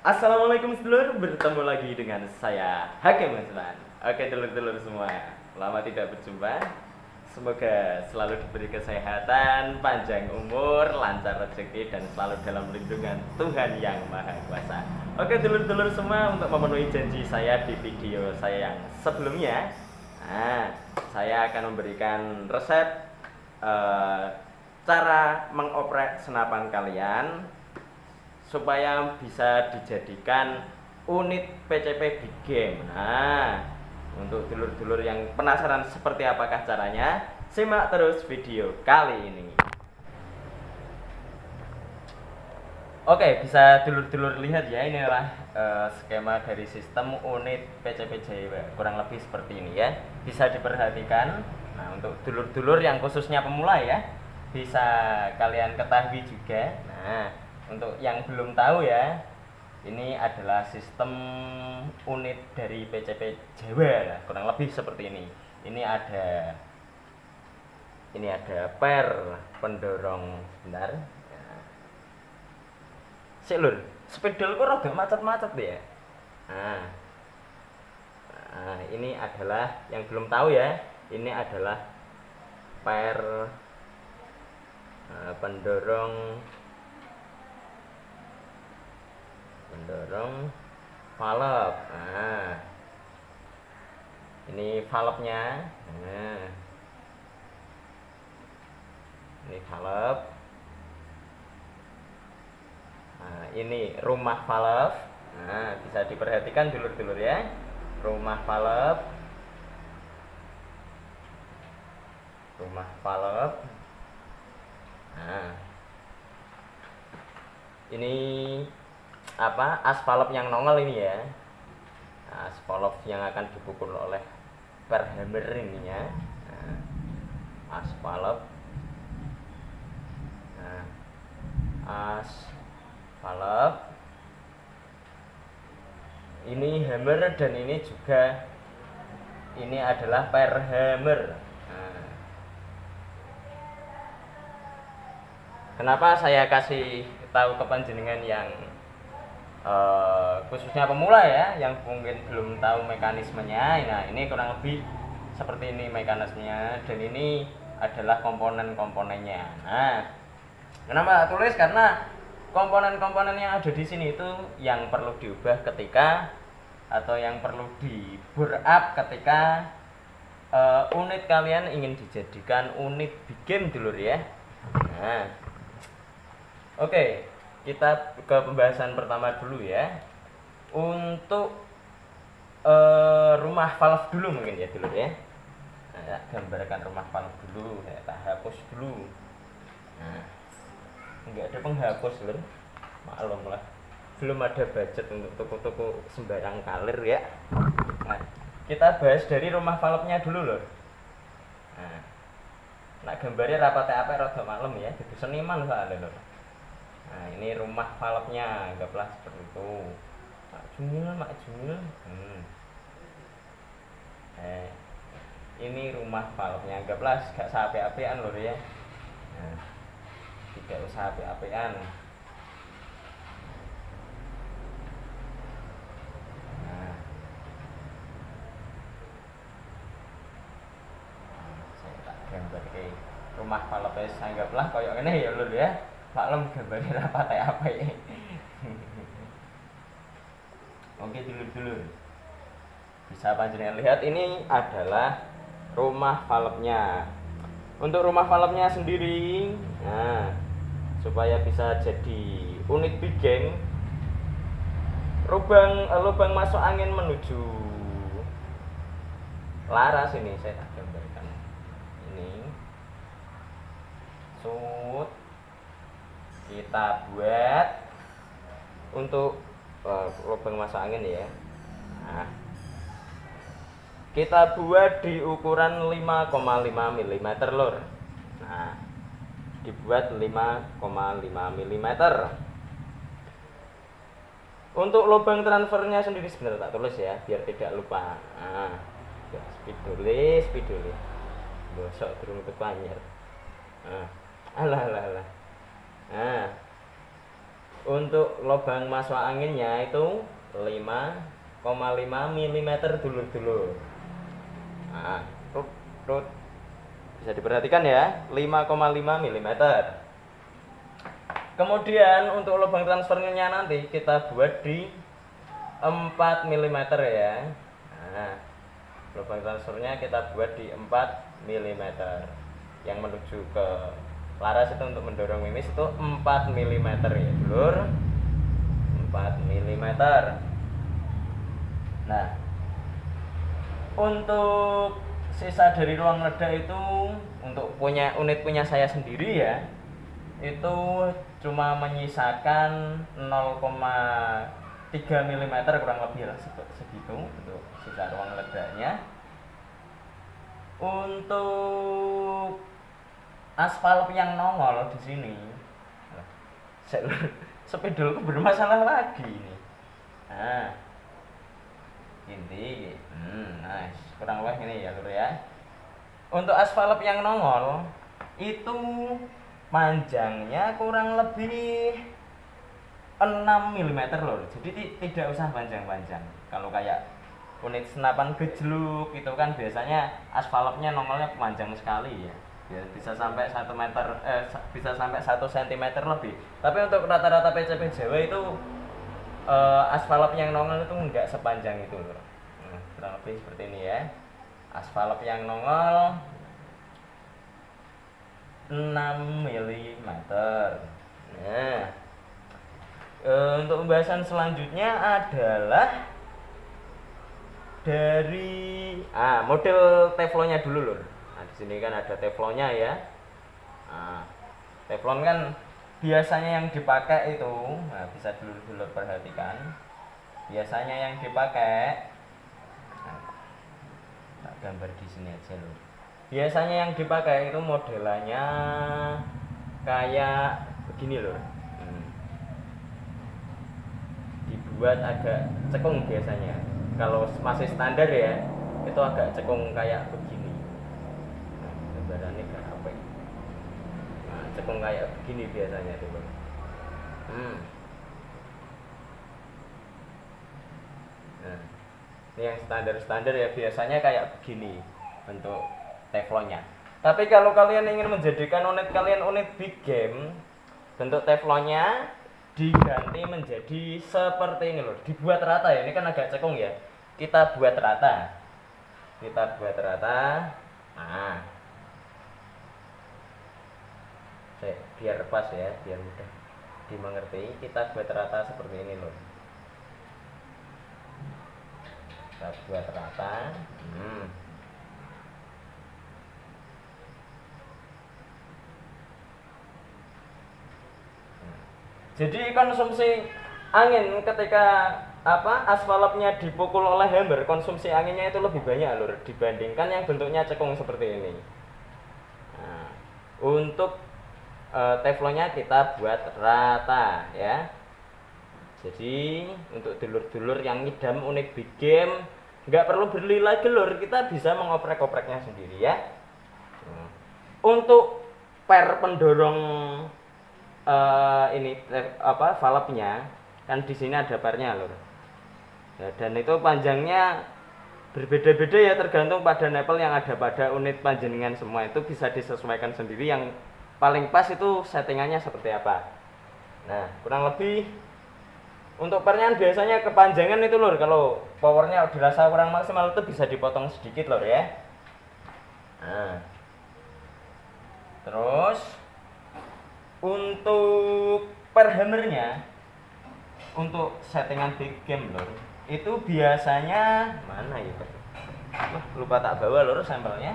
Assalamualaikum sedulur, bertemu lagi dengan saya Hakim Masman. Oke telur-telur semua, lama tidak berjumpa. Semoga selalu diberi kesehatan, panjang umur, lancar rezeki, dan selalu dalam lindungan Tuhan Yang Maha Kuasa. Oke telur-telur semua, untuk memenuhi janji saya di video saya yang sebelumnya, saya akan memberikan resep cara mengoprek senapan kalian supaya bisa dijadikan unit PCP Big Game. Nah, untuk dulur-dulur yang penasaran seperti apakah caranya, simak terus video kali ini. Oke, bisa dulur-dulur lihat ya, inilah skema dari sistem unit PCP JW. Kurang lebih seperti ini ya. Bisa diperhatikan. Nah, untuk dulur-dulur yang khususnya pemula ya, bisa kalian ketahui juga. Nah, untuk yang belum tahu ya, ini adalah sistem unit dari PCP Jawa, kurang lebih seperti ini. Ini ada per pendorong, bentar. Sik lur, sepedalku rada macet-macet ya. Nah, ini adalah yang belum tahu ya. Ini adalah per pendorong valve. Nah, ini valve-nya. Nah, ini valve. Nah, ini rumah valve. Nah, bisa diperhatikan dulur-dulur ya. Rumah valve. Nah, ini aspalop yang nongol ini ya, aspalop yang akan dipukul oleh per hammer ini ya. Aspalop, aspalop ini hammer, dan ini juga ini adalah per hammer. Kenapa saya kasih tahu ke panjenengan yang khususnya pemula ya, yang mungkin belum tahu mekanismenya. Nah, ini kurang lebih seperti ini mekanismenya, dan ini adalah komponen-komponennya. Nah, kenapa tulis? Karena komponen-komponen yang ada di sini itu yang perlu diubah ketika, atau yang perlu di bore up ketika unit kalian ingin dijadikan unit big game dulur ya. Nah, oke, kita ke pembahasan pertama dulu ya. Untuk rumah valve dulu mungkin ya dulu ya. Nah, gambarkan rumah valve dulu, saya hapus dulu. Nah, enggak ada penghapus lho, maklum lah, belum ada budget untuk toko-toko sembarang kalir ya. Nah, kita bahas dari rumah valve-nya dulu loh. Nah, gambarnya rapate apa rada maklum ya, jadi seniman soalnya loh. Nah, ini rumah valve-nya, anggaplah seperti itu. Mak Jumil. Ini rumah valve-nya, anggaplah gak sapi-apian lho ya. Nah, tidak usah api-apian. Nah, saya tak gambar ke rumah valve, anggaplah koyo ngene ya lho ya. Maklum gambarnya rapat apa ya. Oke dulur-dulur, bisa panjenengan lihat ini adalah rumah valve-nya. Untuk rumah valve-nya sendiri, nah, supaya bisa jadi unit big game, lubang masuk angin menuju laras ini saya tak gambarkan. Ini kita buat untuk lubang masuk angin ya. Nah, kita buat di ukuran 5,5 mm lur. Nah, dibuat 5,5 mm. Untuk lubang transfernya sendiri sebenarnya tak tulis ya, biar tidak lupa. Nah, spidole bosok durung ketu anyar. Alah. Nah, Untuk lubang masuk anginnya itu 5,5 mm dulur-dulur. Nah, tut, bisa diperhatikan ya, 5,5 mm. Kemudian untuk lubang transfernya nanti kita buat di 4 mm ya. Nah, lubang transfernya kita buat di 4 mm. Yang menuju ke laras itu untuk mendorong mimis itu 4 mm ya, dulur. 4 mm. Nah, untuk sisa dari ruang ledak itu untuk unit punya saya sendiri ya, itu cuma menyisakan 0,3 mm kurang lebih lah segitu untuk sisa ruang ledaknya. Untuk aspal yang nongol di sini, spidolku bermasalah lagi ini. Nah, inti, nice, kurang lebih ini ya lur ya. Untuk aspal yang nongol itu panjangnya kurang lebih 6 mm lur. Jadi tidak usah panjang-panjang. Kalau kayak unit senapan gejluk itu kan biasanya aspalnya nongolnya panjang sekali ya. Ya bisa sampai 1 meter, bisa sampai 1 cm lebih. Tapi untuk rata-rata PCP Jawa itu aspal yang nongol itu enggak sepanjang itu lur. Kurang lebih seperti ini ya. Aspal yang nongol 6 mm. Nah, untuk pembahasan selanjutnya adalah dari model teflonnya dulu lur. Nah, di sini kan ada teflonnya ya. Nah, teflon kan biasanya yang dipakai itu, nah bisa dulu perhatikan. Biasanya yang dipakai, tak gambar di sini aja lur. Biasanya yang dipakai itu modelannya kayak begini lur. Dibuat agak cekung biasanya. Kalau masih standar ya, itu agak cekung kayak begini. Nah, gambarannya kayak apa? Nah, cekung kayak begini biasanya tuh. Nah, ini yang standar ya, biasanya kayak begini bentuk teflonnya. Tapi kalau kalian ingin menjadikan unit kalian unit big game, bentuk teflonnya diganti menjadi seperti ini loh, dibuat rata ya. Ini kan agak cekung ya, kita buat rata. Nah, biar pas ya, biar mudah dimengerti, kita buat rata seperti ini loh. Kita buat rata. Jadi konsumsi angin ketika aspalnya dipukul oleh hammer, konsumsi anginnya itu lebih banyak lur dibandingkan yang bentuknya cekung seperti ini. Nah, untuk teflonnya kita buat rata ya. Jadi untuk dulur-dulur yang ngidam unit big game, nggak perlu beli lagi lur, kita bisa mengoprek-opreknya sendiri ya. Untuk per pendorong valve-nya kan di sini ada pernya lur. Ya, dan itu panjangnya berbeda-beda ya, tergantung pada nipple yang ada pada unit panjenengan semua. Itu bisa disesuaikan sendiri, yang paling pas itu settingannya seperti apa. Nah, kurang lebih untuk pernya biasanya kepanjangan itu lur, kalau powernya dirasa kurang maksimal itu bisa dipotong sedikit lur ya. Nah, terus untuk per hammernya, untuk settingan big game lur, itu biasanya mana ya? Lupa tak bawa lur sampelnya,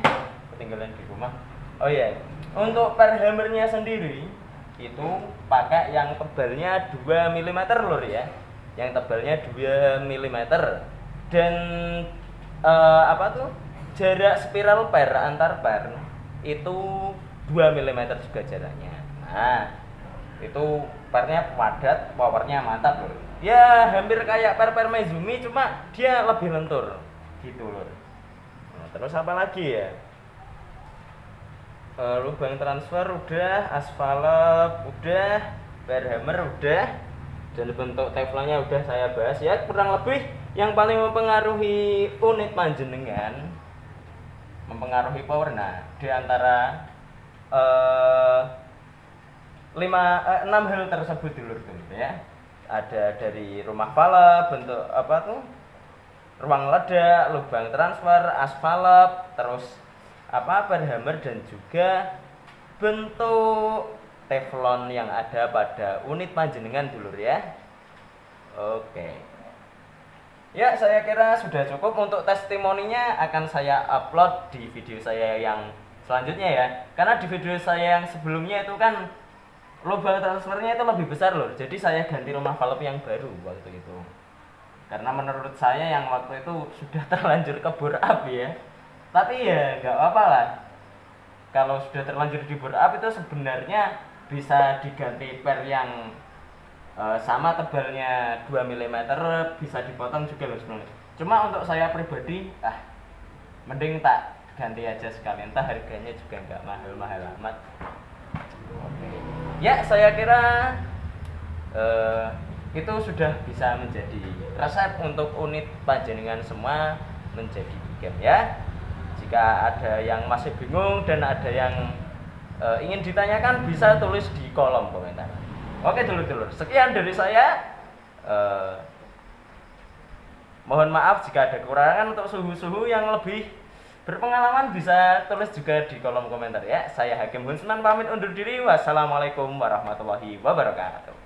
ketinggalan di rumah. Oh iya, untuk per hammernya sendiri itu pakai yang tebalnya 2 mm lur ya. Yang tebalnya 2 mm dan jarak spiral per antar per itu 2 mm juga jaraknya. Nah, itu pernya padat, powernya mantap lur. Ya hampir kayak per Mezumi, cuma dia lebih lentur gitu lur. Nah, terus apa lagi ya? Lubang transfer udah, aspal udah, per hammer udah. dan bentuk teflonnya udah saya bahas ya. Kurang lebih yang paling mempengaruhi unit panjenengan, mempengaruhi power, nah di antara 6 hal tersebut dulur ya. Ada dari rumah valve, bentuk apa tuh, ruang ledak, lubang transfer, asfalep, terus apa berhammer, dan juga bentuk teflon yang ada pada unit panjenengan dulur ya. Oke ya, saya kira sudah cukup. Untuk testimoninya akan saya upload di video saya yang selanjutnya ya, karena di video saya yang sebelumnya itu kan lubang transfernya itu lebih besar loh, jadi saya ganti rumah valve yang baru waktu itu, karena menurut saya yang waktu itu sudah terlanjur kebor up ya. Tapi ya nggak apa-apa lah, kalau sudah terlanjur di bore up itu sebenarnya bisa diganti per yang sama tebalnya 2 mm, bisa dipotong juga loh sebenarnya. Cuma untuk saya pribadi mending tak ganti aja sekalian, entah harganya juga nggak mahal-mahal amat. Oke ya, saya kira itu sudah bisa menjadi resep untuk unit panjenengan semua menjadi game ya. Jika ada yang masih bingung dan ada yang ingin ditanyakan, bisa tulis di kolom komentar. Oke dulur-dulur, sekian dari saya. Mohon maaf jika ada kekurangan. Untuk suhu-suhu yang lebih berpengalaman bisa tulis juga di kolom komentar ya. Saya Hakim Hunsman pamit undur diri. Wassalamualaikum warahmatullahi wabarakatuh.